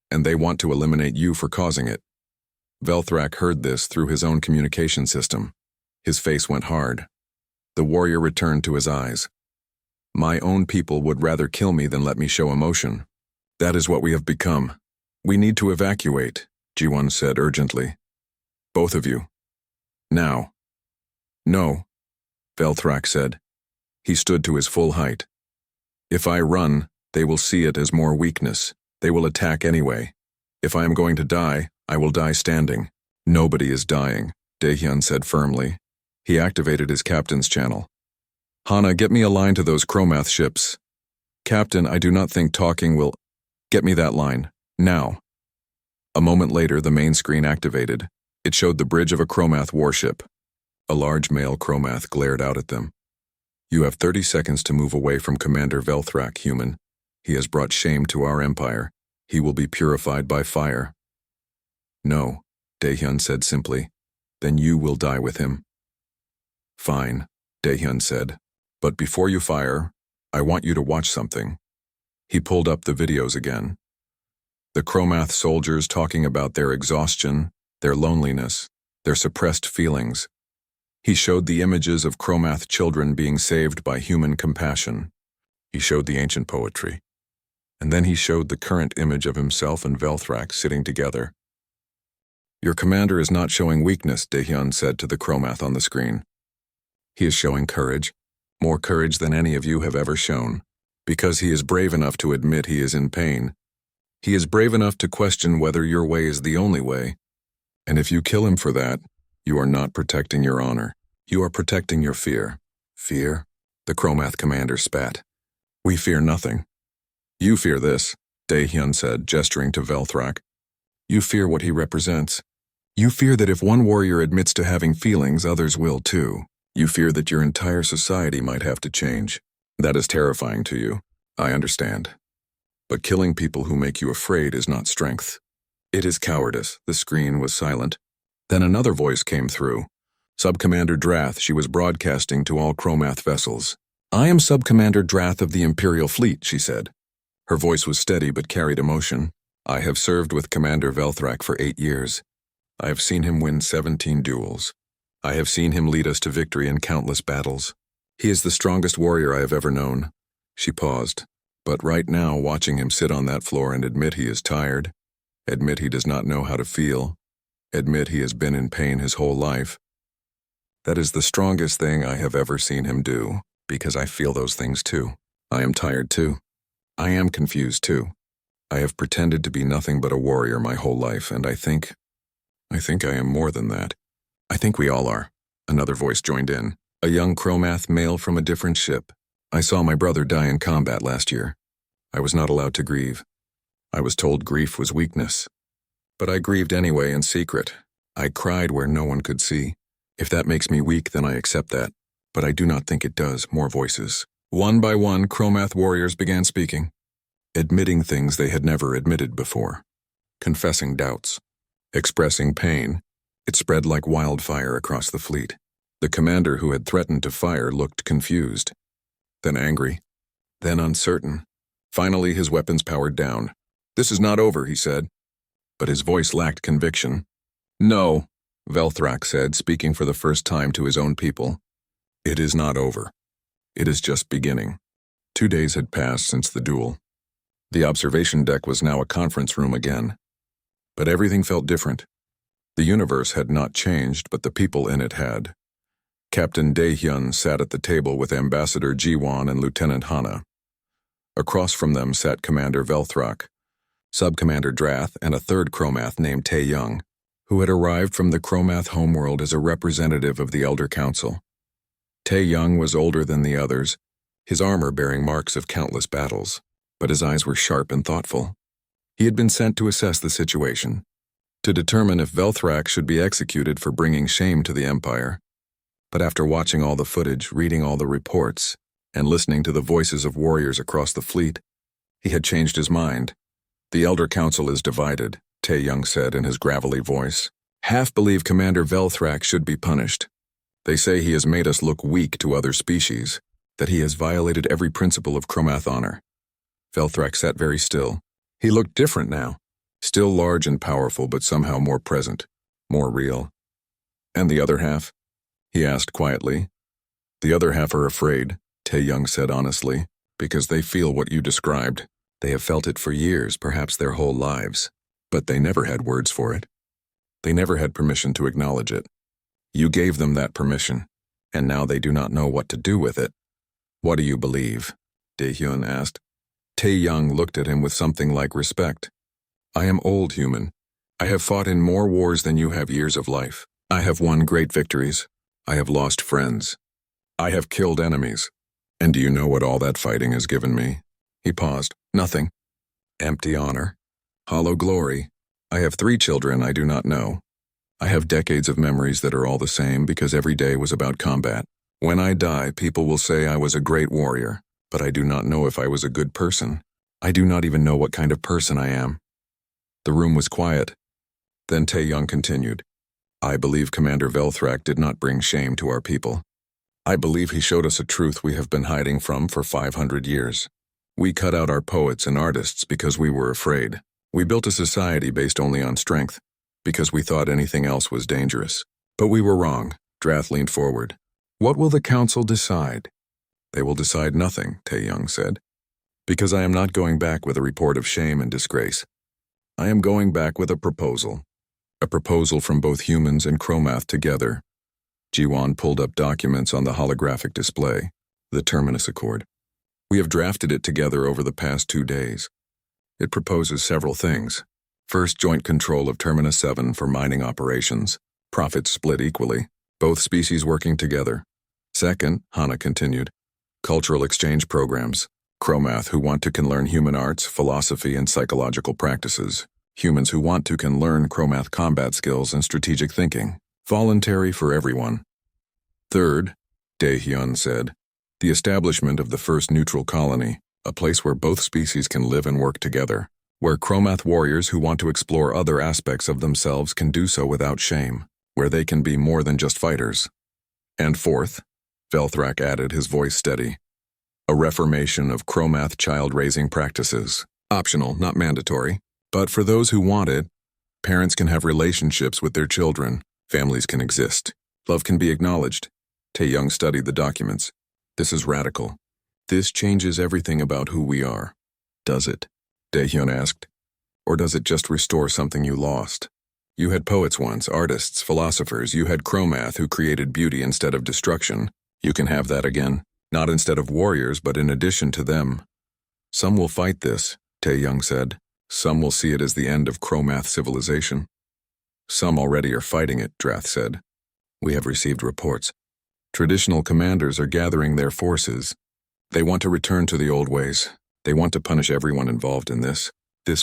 and they want to eliminate you for causing it. Velthrak heard this through his own communication system. His face went hard. The warrior returned to his eyes. My own people would rather kill me than let me show emotion. That is what we have become. We need to evacuate, Ji-won said urgently. Both of you. Now. No, Velthrak said. He stood to his full height. If I run, they will see it as more weakness. They will attack anyway. If I am going to die, I will die standing. Nobody is dying, Dae-hyun said firmly. He activated his captain's channel. Hana, get me a line to those Chromath ships. Captain, I do not think talking will... Get me that line. Now. A moment later, the main screen activated. It showed the bridge of a Chromath warship. A large male Chromath glared out at them. You have 30 seconds to move away from Commander Velthrak, human. He has brought shame to our empire. He will be purified by fire. No, Daehyun said simply. Then you will die with him. Fine, Daehyun said. But before you fire, I want you to watch something. He pulled up the videos again. The Chromath soldiers talking about their exhaustion, their loneliness, their suppressed feelings. He showed the images of Chromath children being saved by human compassion. He showed the ancient poetry. And then he showed the current image of himself and Velthrak sitting together. Your commander is not showing weakness, Daehyun said to the Chromath on the screen. He is showing courage, more courage than any of you have ever shown, because he is brave enough to admit he is in pain. He is brave enough to question whether your way is the only way. And if you kill him for that, you are not protecting your honor. You are protecting your fear. Fear? The Chromath commander spat. We fear nothing. You fear this, Daehyun said, gesturing to Velthrak. You fear what he represents. You fear that if one warrior admits to having feelings, others will too. You fear that your entire society might have to change. That is terrifying to you. I understand. But killing people who make you afraid is not strength. It is cowardice. The screen was silent. Then another voice came through. Subcommander Drath, she was broadcasting to all Chromath vessels. I am Subcommander Drath of the Imperial Fleet, she said. Her voice was steady but carried emotion. I have served with Commander Velthrak for 8 years. I have seen him win 17 duels. I have seen him lead us to victory in countless battles. He is the strongest warrior I have ever known. She paused. But right now, watching him sit on that floor and admit he is tired, admit he does not know how to feel, admit he has been in pain his whole life, that is the strongest thing I have ever seen him do, because I feel those things too. I am tired too. I am confused too. I have pretended to be nothing but a warrior my whole life, and I think I am more than that. I think we all are. Another voice joined in. A young Chromath male from a different ship. I saw my brother die in combat last year. I was not allowed to grieve. I was told grief was weakness. But I grieved anyway in secret. I cried where no one could see. If that makes me weak, then I accept that. But I do not think it does. More voices. One by one, Chromath warriors began speaking, admitting things they had never admitted before, confessing doubts, expressing pain. It spread like wildfire across the fleet. The commander who had threatened to fire looked confused, then angry, then uncertain. Finally, his weapons powered down. This is not over, he said. But his voice lacked conviction. No, Velthrak said, speaking for the first time to his own people. It is not over. It is just beginning. 2 days had passed since the duel. The observation deck was now a conference room again. But everything felt different. The universe had not changed, but the people in it had. Captain Daehyun sat at the table with Ambassador Jiwon and Lieutenant Hana. Across from them sat Commander Velthrak, Subcommander Drath, and a third Chromath named Tae-young, who had arrived from the Chromath homeworld as a representative of the Elder Council. Tae-young was older than the others, his armor bearing marks of countless battles, but his eyes were sharp and thoughtful. He had been sent to assess the situation, to determine if Velthrak should be executed for bringing shame to the Empire. But after watching all the footage, reading all the reports, and listening to the voices of warriors across the fleet, he had changed his mind. The Elder Council is divided, Tae-young said in his gravelly voice. Half believe Commander Velthrak should be punished. They say he has made us look weak to other species, that he has violated every principle of Chromath honor. Velthrak sat very still. He looked different now, still large and powerful, but somehow more present, more real. And the other half? He asked quietly. The other half are afraid, Tae-young said honestly, because they feel what you described. They have felt it for years, perhaps their whole lives, but they never had words for it. They never had permission to acknowledge it. You gave them that permission, and now they do not know what to do with it. What do you believe? Daehyun asked. Tae-young looked at him with something like respect. I am old, human. I have fought in more wars than you have years of life. I have won great victories. I have lost friends. I have killed enemies. And do you know what all that fighting has given me? He paused. Nothing. Empty honor. Hollow glory. I have 3 children I do not know. I have decades of memories that are all the same because every day was about combat. When I die, people will say I was a great warrior, but I do not know if I was a good person. I do not even know what kind of person I am. The room was quiet. Then Tae-young continued. I believe Commander Velthrak did not bring shame to our people. I believe he showed us a truth we have been hiding from for 500 years. We cut out our poets and artists because we were afraid. We built a society based only on strength, because we thought anything else was dangerous. But we were wrong. Drath leaned forward. What will the council decide? They will decide nothing, Tae-young said. Because I am not going back with a report of shame and disgrace. I am going back with a proposal. A proposal from both humans and Chromath together. Ji-won pulled up documents on the holographic display, the Terminus Accord. We have drafted it together over the past 2 days. It proposes several things. First, joint control of Terminus 7 for mining operations. Profits split equally, both species working together. Second, Hana continued, cultural exchange programs. Chromath who want to can learn human arts, philosophy, and psychological practices. Humans who want to can learn Chromath combat skills and strategic thinking. Voluntary for everyone. Third, Dae-hyun said, the establishment of the first neutral colony, a place where both species can live and work together, where Chromath warriors who want to explore other aspects of themselves can do so without shame, where they can be more than just fighters. And fourth, Velthrak added, his voice steady, a reformation of Chromath child-raising practices. Optional, not mandatory, but for those who want it, parents can have relationships with their children, families can exist, love can be acknowledged. Tae-young studied the documents. This is radical. This changes everything about who we are. Does it? Dae-hyun asked. Or does it just restore something you lost? You had poets once, artists, philosophers. You had Chromath who created beauty instead of destruction. You can have that again. Not instead of warriors, but in addition to them. Some will fight this, Tae-young said. Some will see it as the end of Chromath civilization. Some already are fighting it, Drath said. We have received reports. Traditional commanders are gathering their forces. They want to return to the old ways. They want to punish everyone involved in this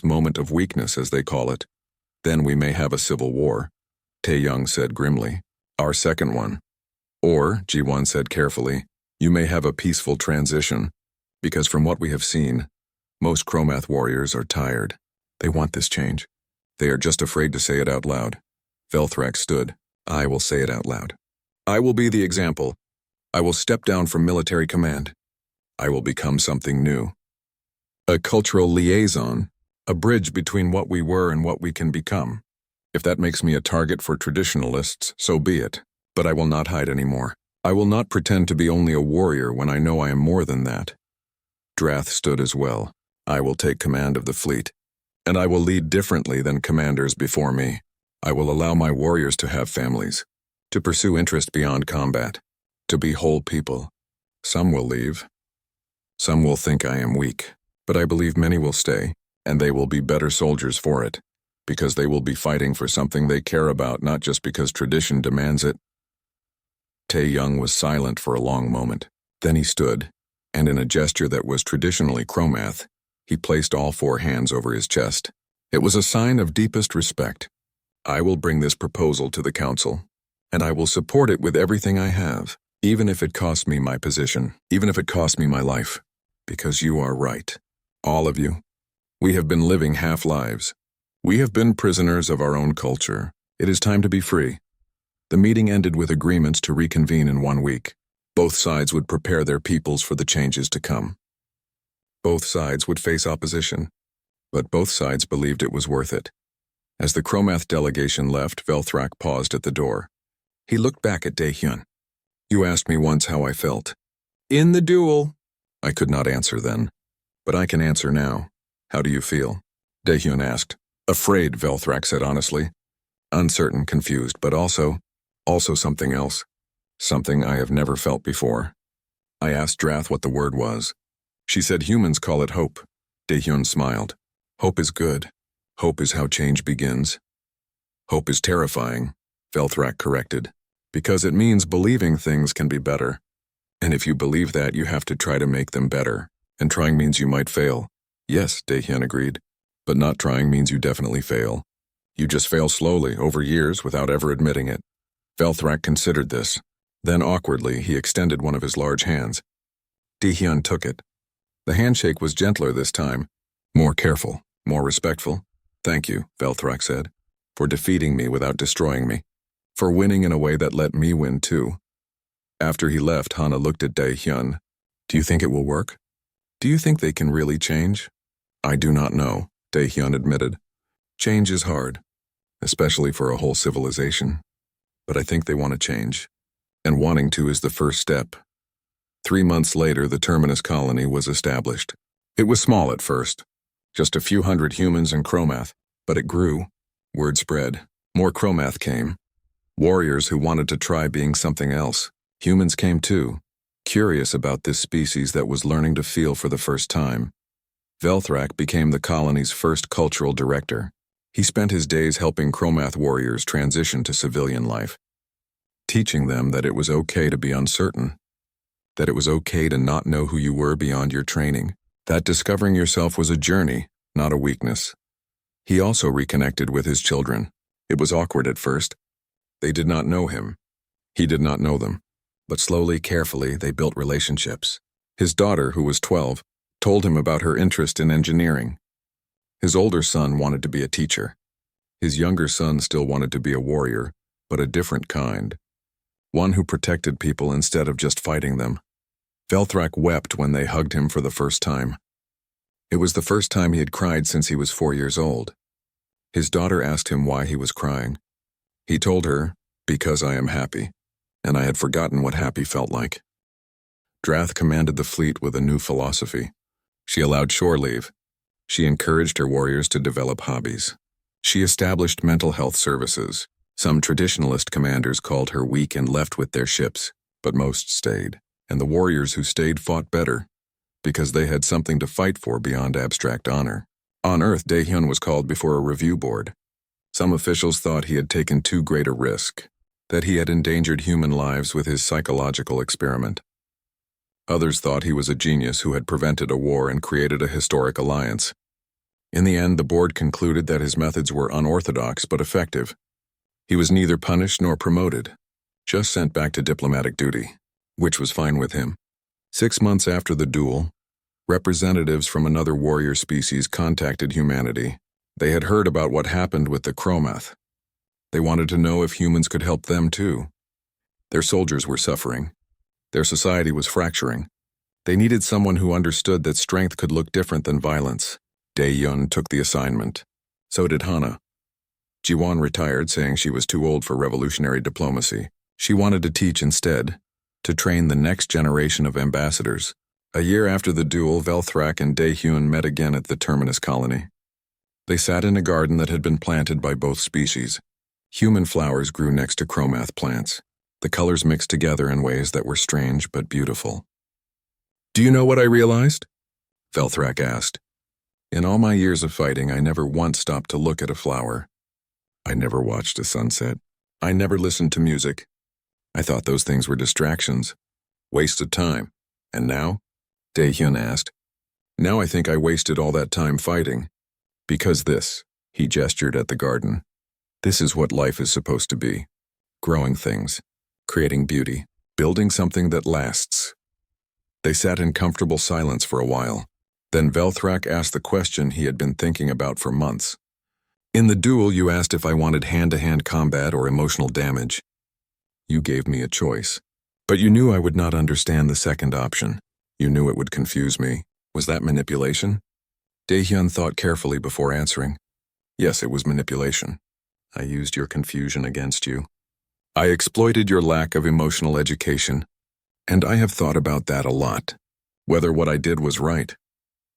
moment of weakness, as they call it. Then we may have a civil war, Tae-young said grimly. Our second one. Or, Ji-won said carefully, you may have a peaceful transition, because from what we have seen, most Chromath warriors are tired. They want this change. They are just afraid to say it out loud. Velthrak stood. I will say it out loud. I will be the example. I will step down from military command. I will become something new. A cultural liaison, a bridge between what we were and what we can become. If that makes me a target for traditionalists, so be it. But I will not hide anymore. I will not pretend to be only a warrior when I know I am more than that. Drath stood as well. I will take command of the fleet. And I will lead differently than commanders before me. I will allow my warriors to have families, to pursue interest beyond combat, to be whole people. Some will leave. Some will think I am weak, but I believe many will stay, and they will be better soldiers for it, because they will be fighting for something they care about, not just because tradition demands it. Tae-young was silent for a long moment. Then he stood, and in a gesture that was traditionally Chromath, he placed all 4 hands over his chest. It was a sign of deepest respect. I will bring this proposal to the council, and I will support it with everything I have, even if it costs me my position, even if it costs me my life. Because you are right. All of you. We have been living half-lives. We have been prisoners of our own culture. It is time to be free. The meeting ended with agreements to reconvene in 1 week. Both sides would prepare their peoples for the changes to come. Both sides would face opposition, but both sides believed it was worth it. As the Chromath delegation left, Velthrak paused at the door. He looked back at Dae-hyun. You asked me once how I felt. In the duel. I could not answer then, but I can answer now. How do you feel? Dae-hyun asked. Afraid, Velthrak said honestly. Uncertain, confused, but also something else. Something I have never felt before. I asked Drath what the word was. She said humans call it hope. Dae-hyun smiled. Hope is good. Hope is how change begins. Hope is terrifying, Velthrak corrected, because it means believing things can be better. And if you believe that, you have to try to make them better. And trying means you might fail. Yes, Dae-hyun agreed. But not trying means you definitely fail. You just fail slowly, over years, without ever admitting it. Velthrak considered this. Then awkwardly, he extended one of his large hands. Daehyun took it. The handshake was gentler this time, more careful, more respectful. Thank you, Velthrak said, for defeating me without destroying me, for winning in a way that let me win too. After he left, Hana looked at Daehyun. Do you think it will work? Do you think they can really change? I do not know, Daehyun admitted. Change is hard, especially for a whole civilization. But I think they want to change, and wanting to is the first step. 3 months later, the Terminus colony was established. It was small at first, just a few hundred humans and Chromath, but it grew. Word spread. More Chromath came. Warriors who wanted to try being something else. Humans came too, curious about this species that was learning to feel for the first time. Velthrak became the colony's first cultural director. He spent his days helping Chromath warriors transition to civilian life, teaching them that it was okay to be uncertain, that it was okay to not know who you were beyond your training, that discovering yourself was a journey, not a weakness. He also reconnected with his children. It was awkward at first. They did not know him. He did not know them. But slowly, carefully, they built relationships. His daughter, who was 12, told him about her interest in engineering. His older son wanted to be a teacher. His younger son still wanted to be a warrior, but a different kind. One who protected people instead of just fighting them. Velthrak wept when they hugged him for the first time. It was the first time he had cried since he was 4 years old. His daughter asked him why he was crying. He told her, because I am happy, and I had forgotten what happy felt like. Drath commanded the fleet with a new philosophy. She allowed shore leave. She encouraged her warriors to develop hobbies. She established mental health services. Some traditionalist commanders called her weak and left with their ships, but most stayed. And the warriors who stayed fought better, because they had something to fight for beyond abstract honor. On Earth, Daehyun was called before a review board. Some officials thought he had taken too great a risk, that he had endangered human lives with his psychological experiment. Others thought he was a genius who had prevented a war and created a historic alliance. In the end, the board concluded that his methods were unorthodox but effective. He was neither punished nor promoted, just sent back to diplomatic duty, which was fine with him. 6 months after the duel, representatives from another warrior species contacted humanity. They had heard about what happened with the Chromath. They wanted to know if humans could help them too. Their soldiers were suffering. Their society was fracturing. They needed someone who understood that strength could look different than violence. Daehyun took the assignment. So did Hana. Jiwon retired, saying she was too old for revolutionary diplomacy. She wanted to teach instead, to train the next generation of ambassadors. A year after the duel, Velthrak and Daehyun met again at the Terminus colony. They sat in a garden that had been planted by both species. Human flowers grew next to Chromath plants. The colors mixed together in ways that were strange but beautiful. Do you know what I realized? Velthrak asked. In all my years of fighting, I never once stopped to look at a flower. I never watched a sunset. I never listened to music. I thought those things were distractions, wasted time. And now? Daehyun asked. Now I think I wasted all that time fighting. Because this, he gestured at the garden. This is what life is supposed to be. Growing things, creating beauty, building something that lasts. They sat in comfortable silence for a while. Then Velthrak asked the question he had been thinking about for months. In the duel, you asked if I wanted hand-to-hand combat or emotional damage. You gave me a choice. But you knew I would not understand the second option. You knew it would confuse me. Was that manipulation? Daehyun thought carefully before answering. Yes, it was manipulation. I used your confusion against you. I exploited your lack of emotional education. And I have thought about that a lot. Whether what I did was right.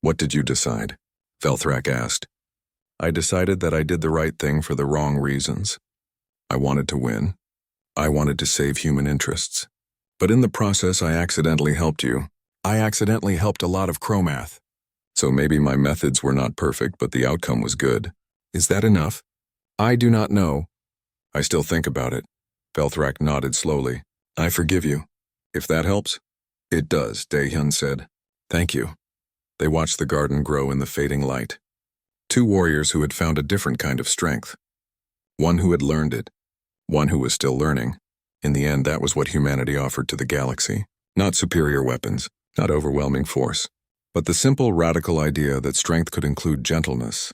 What did you decide? Velthrak asked. I decided that I did the right thing for the wrong reasons. I wanted to win. I wanted to save human interests. But in the process, I accidentally helped you. I accidentally helped a lot of Chromath. So maybe my methods were not perfect, but the outcome was good. Is that enough? I do not know. I still think about it. Velthrak nodded slowly. I forgive you. If that helps? It does, Daehyun said. Thank you. They watched the garden grow in the fading light. Two warriors who had found a different kind of strength. one who had learned it, one who was still learning. In the end, that was what humanity offered to the galaxy. Not superior weapons, not overwhelming force, but the simple, radical idea that strength could include gentleness,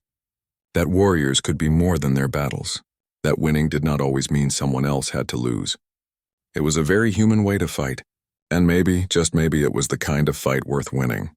that warriors could be more than their battles, that winning did not always mean someone else had to lose. It was a very human way to fight, and maybe, just maybe, it was the kind of fight worth winning.